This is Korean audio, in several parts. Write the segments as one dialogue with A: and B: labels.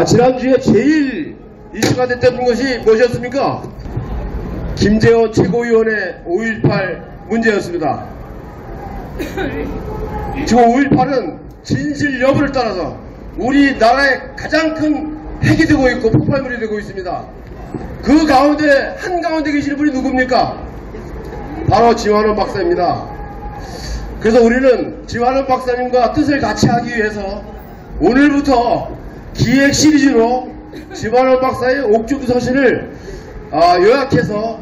A: 지난주에 제일 이슈가 됐던 것이 무엇이었습니까? 김재원 최고위원의 5.18 문제였습니다. 지금 5.18은 진실 여부를 따라서 우리나라의 가장 큰 핵이 되고 있고 폭발물이 되고 있습니다. 그 가운데 한가운데 계시는 분이 누굽니까? 바로 지완원 박사입니다. 그래서 우리는 지완원 박사님과 뜻을 같이 하기 위해서 오늘부터 기획 시리즈로 지완원 박사의 옥중 서신을 요약해서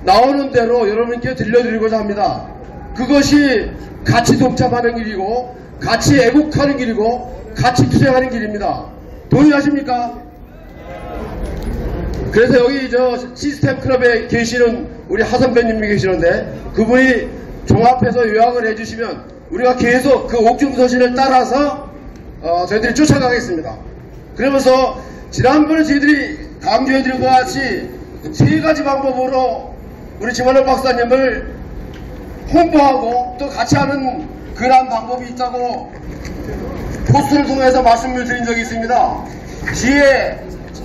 A: 나오는 대로 여러분께 들려드리고자 합니다. 그것이 같이 동참하는 길이고 같이 애국하는 길이고 같이 투쟁하는 길입니다. 동의하십니까? 그래서 여기 저 시스템 클럽에 계시는 우리 하선배님이 계시는데 그분이 종합해서 요약을 해주시면 우리가 계속 그 옥중 서신을 따라서 저희들이 쫓아가겠습니다. 그러면서 지난번에 저희들이 강조해드린 것 같이 세 가지 방법으로 우리 지완원 박사님을 홍보하고 또 같이 하는 그러한 방법이 있다고 포스터를 통해서 말씀을 드린 적이 있습니다. 뒤에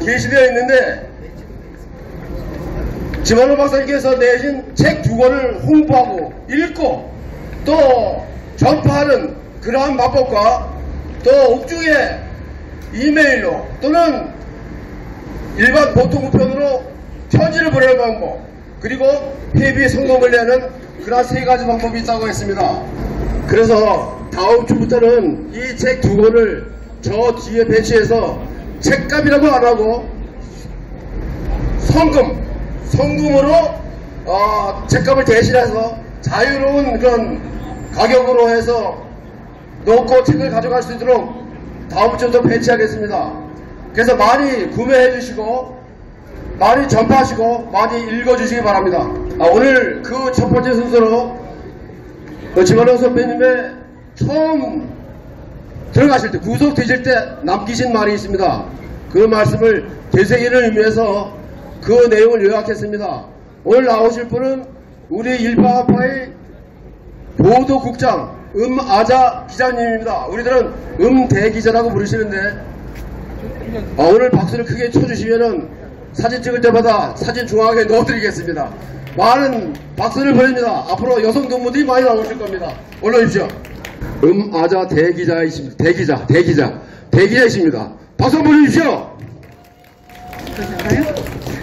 A: 게시되어 있는데 지완원 박사님께서 내신 책 2권을 홍보하고 읽고 또 전파하는 그러한 방법과 또 옥중에 이메일로 또는 일반 보통 우편으로 편지를 보내는 방법 그리고 회비 성공을 내는 그런 세 가지 방법이 있다고 했습니다. 그래서 다음 주부터는 이 책 2권을 저 뒤에 배치해서 책값이라고 안 하고 성금으로 책값을 대신해서 자유로운 그런 가격으로 해서 놓고 책을 가져갈 수 있도록 다음 주부터 배치하겠습니다. 그래서 많이 구매해 주시고 많이 전파하시고 많이 읽어주시기 바랍니다. 오늘 그 첫 번째 순서로 지완원 선배님의 처음 들어가실 때 구속되실 때 남기신 말이 있습니다. 그 말씀을 되새기는 의미에서 그 내용을 요약했습니다. 오늘 나오실 분은 우리 일파파의 보도국장 아자 기자님입니다. 우리들은 대기자라고 부르시는데 오늘 박수를 크게 쳐주시면은 사진 찍을 때마다 사진 중앙에 넣어드리겠습니다. 많은 박수를 보냅니다. 앞으로 여성 동무들이 많이 나오실 겁니다. 올라오십시오. 아자 대기자이십니다. 대기자이십니다. 박수 한번 보내주십시오.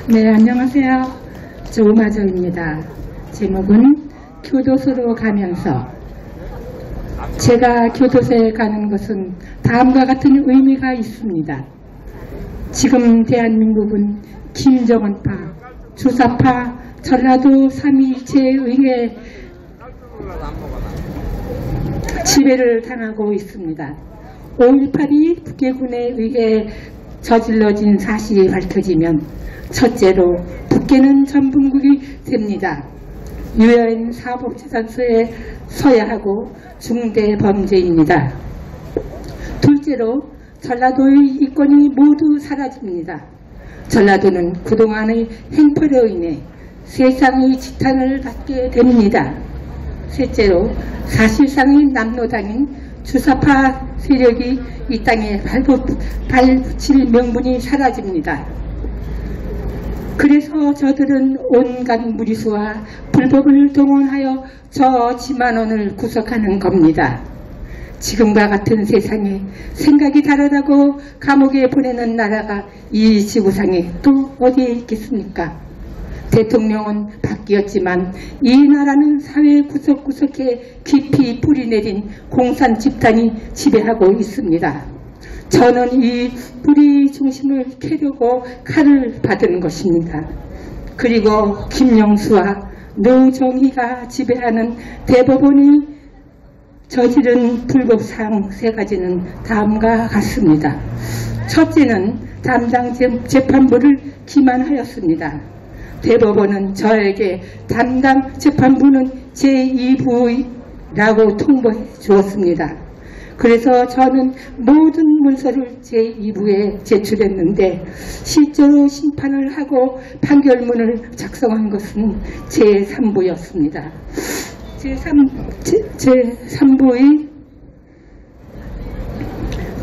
B: 네, 안녕하세요. 조마저입니다. 제목은 교도소로 가면서. 제가 교도소에 가는 것은 다음과 같은 의미가 있습니다. 지금 대한민국은 김정은파, 주사파, 전라도 3.1체에 의해 지배를 당하고 있습니다. 5.18이 북괴군에 의해 저질러진 사실이 밝혀지면 첫째로 북괴는 전분국이 됩니다. 유엔 사법재판소에 서야 하고 중대 범죄입니다. 둘째로 전라도의 이권이 모두 사라집니다. 전라도는 그동안의 행포로 인해 세상의 지탄을 받게 됩니다. 셋째로 사실상의 남로당인 주사파 세력이 이 땅에 발붙일 명분이 사라집니다. 그래서 저들은 온갖 무리수와 불법을 동원하여 저 지만원을 구속하는 겁니다. 지금과 같은 세상에 생각이 다르다고 감옥에 보내는 나라가 이 지구상에 또 어디에 있겠습니까? 대통령은 바뀌었지만 이 나라는 사회 구석구석에 깊이 뿌리내린 공산 집단이 지배하고 있습니다. 저는 이 뿌리 중심을 캐려고 칼을 받은 것입니다. 그리고 김영수와 노정희가 지배하는 대법원이 저지른 불법사항 세 가지는 다음과 같습니다. 첫째는 담당 재판부를 기만하였습니다. 대법원은 저에게 담당 재판부는 제2부라고 통보해 주었습니다. 그래서 저는 모든 문서를 제2부에 제출했는데 실제로 심판을 하고 판결문을 작성한 것은 제3부였습니다. 제3부의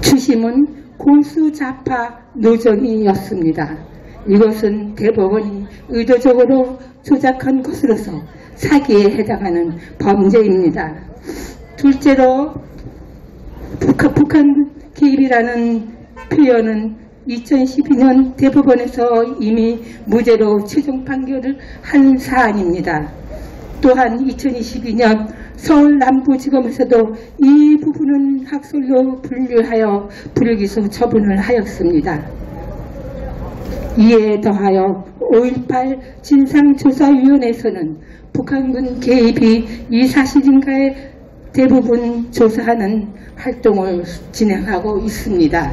B: 주심은 골수좌파 노정이었습니다. 이것은 대법원이 의도적으로 조작한 것으로서 사기에 해당하는 범죄입니다. 둘째로 북한 개입이라는 표현은 2012년 대법원에서 이미 무죄로 최종 판결을 한 사안입니다. 또한 2022년 서울 남부지검에서도 이 부분은 학설로 분류하여 불기소 처분을 하였습니다. 이에 더하여 5.18 진상조사위원회에서는 북한군 개입이 이 사실인가에 대부분 조사하는 활동을 진행하고 있습니다.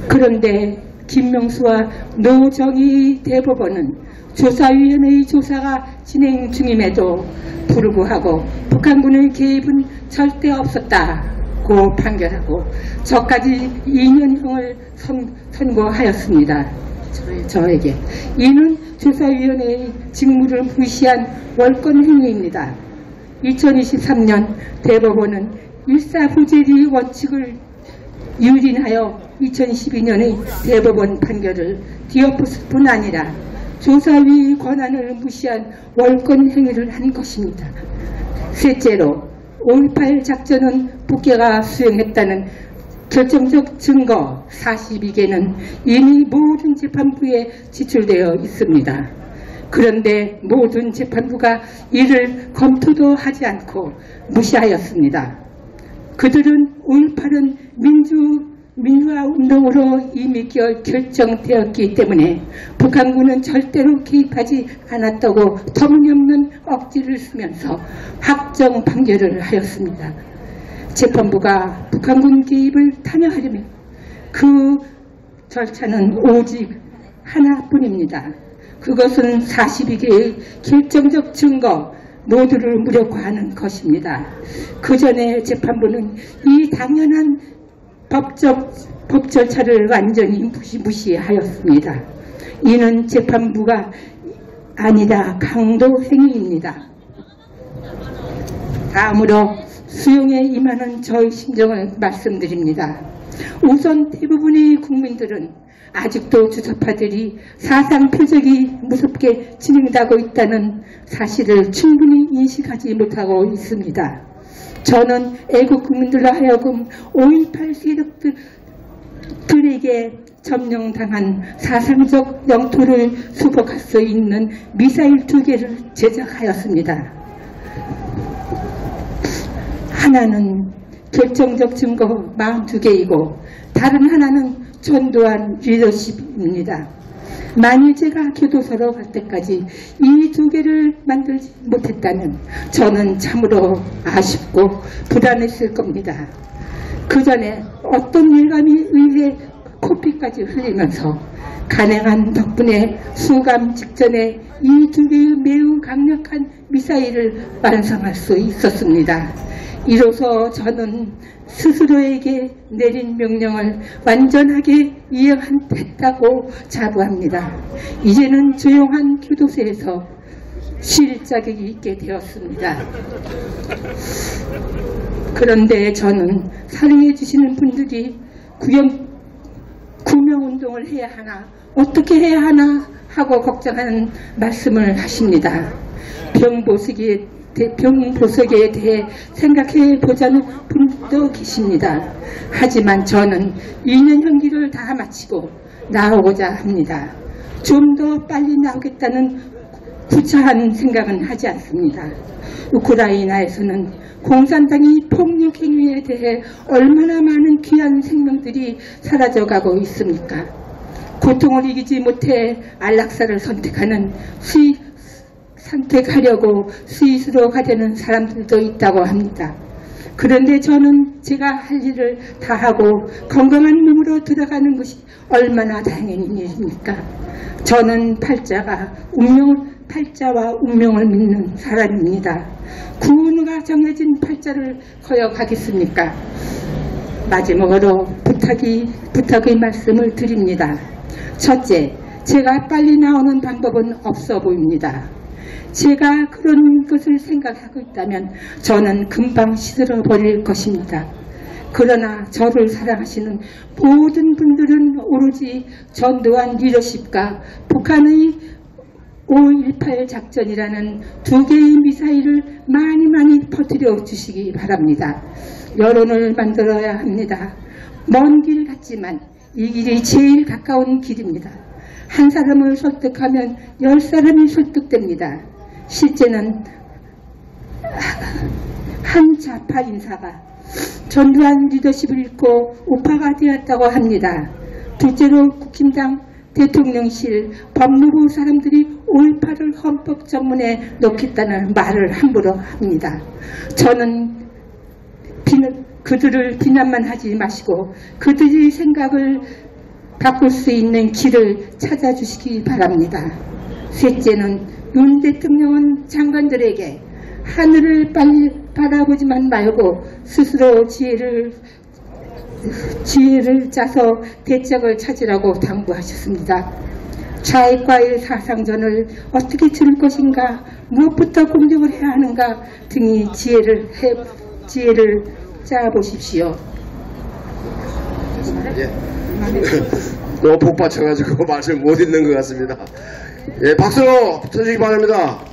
B: 그런데 김명수와 노정희 대법원은 조사위원회의 조사가 진행 중임에도 불구하고 북한군의 개입은 절대 없었다고 판결하고 저까지 2년형을 선고하였습니다. 저에게. 이는 조사위원회의 직무를 무시한 월권 행위입니다. 2023년 대법원은 일사부재리 원칙을 유린하여 2012년의 대법원 판결을 뒤엎을 뿐 아니라 조사위 권한을 무시한 월권 행위를 한 것입니다. 셋째로 5.18 작전은 북괴가 수행했다는 결정적 증거 42개는 이미 모든 재판부에 지출되어 있습니다. 그런데 모든 재판부가 이를 검토도 하지 않고 무시하였습니다. 그들은 5.18은 민주화운동으로 이미 결정되었기 때문에 북한군은 절대로 개입하지 않았다고 터무니없는 억지를 쓰면서 확정 판결을 하였습니다. 재판부가 북한군 개입을 탄핵하려면 그 절차는 오직 하나뿐입니다. 그것은 42개의 결정적 증거 모두를 무력화하는 것입니다. 그 전에 재판부는 이 당연한 법 절차를 완전히 무시하였습니다. 이는 재판부가 아니라 강도 행위입니다. 다음으로 수용에 임하는 저의 심정을 말씀드립니다. 우선 대부분의 국민들은 아직도 주사파들이 사상 표적이 무섭게 진행되고 있다는 사실을 충분히 인식하지 못하고 있습니다. 저는 애국 국민들로 하여금 5.18 세력들에게 점령당한 사상적 영토를 수복할 수 있는 미사일 2개를 제작하였습니다. 하나는 결정적 증거 42개이고 다른 하나는 전도한 리더십입니다. 만일 제가 교도소로 갈 때까지 이 2개를 만들지 못했다면 저는 참으로 아쉽고 불안했을 겁니다. 그 전에 어떤 일감에 의해 코피까지 흘리면서 간행한 덕분에 수감 직전에 이 2개의 매우 강력한 미사일을 완성할 수 있었습니다. 이로써 저는 스스로에게 내린 명령을 완전하게 이행했다고 자부합니다. 이제는 조용한 교도소에서 쉴 자격이 있게 되었습니다. 그런데 저는 사랑해 주시는 분들이 구명운동을 해야 하나 어떻게 해야 하나 하고 걱정하는 말씀을 하십니다. 병보석에 대해 생각해 보자는 분도 계십니다. 하지만 저는 2년 형기를 다 마치고 나오고자 합니다. 좀 더 빨리 나오겠다는 구차한 생각은 하지 않습니다. 우크라이나에서는 공산당이 폭력 행위에 대해 얼마나 많은 귀한 생명들이 사라져가고 있습니까? 고통을 이기지 못해 안락사를 선택하려고 스위스로 가려는 사람들도 있다고 합니다. 그런데 저는 제가 할 일을 다 하고 건강한 몸으로 들어가는 것이 얼마나 다행인 일입니까? 저는 팔자와 운명을 믿는 사람입니다. 구원가 정해진 팔자를 거역하겠습니까? 마지막으로 부탁의 말씀을 드립니다. 첫째, 제가 빨리 나오는 방법은 없어 보입니다. 제가 그런 것을 생각하고 있다면 저는 금방 시들어 버릴 것입니다. 그러나 저를 사랑하시는 모든 분들은 오로지 전두환 리더십과 북한의 5.18 작전이라는 2개의 미사일을 많이 퍼뜨려 주시기 바랍니다. 여론을 만들어야 합니다. 먼 길 같지만 이 길이 제일 가까운 길입니다. 한 사람을 설득하면 10사람이 설득됩니다. 실제는 한 좌파 인사가 전두환 리더십을 잃고 우파가 되었다고 합니다. 둘째로 국힘당 대통령실 법무부 사람들이 5.18을 헌법 전문에 넣겠다는 말을 함부로 합니다. 저는 그들을 비난만 하지 마시고 그들의 생각을 바꿀 수 있는 길을 찾아주시기 바랍니다. 셋째는 윤 대통령은 장관들에게 하늘을 빨리 바라보지만 말고 스스로 지혜를 짜서 대책을 찾으라고 당부하셨습니다. 좌익과의 사상전을 어떻게 치를 것인가, 무엇부터 공격을 해야 하는가 등의 지혜를 짜보십시오.
A: 너무 복받쳐가지고 말을 못 읽는 것 같습니다. 예, 박수 쳐주시기 바랍니다.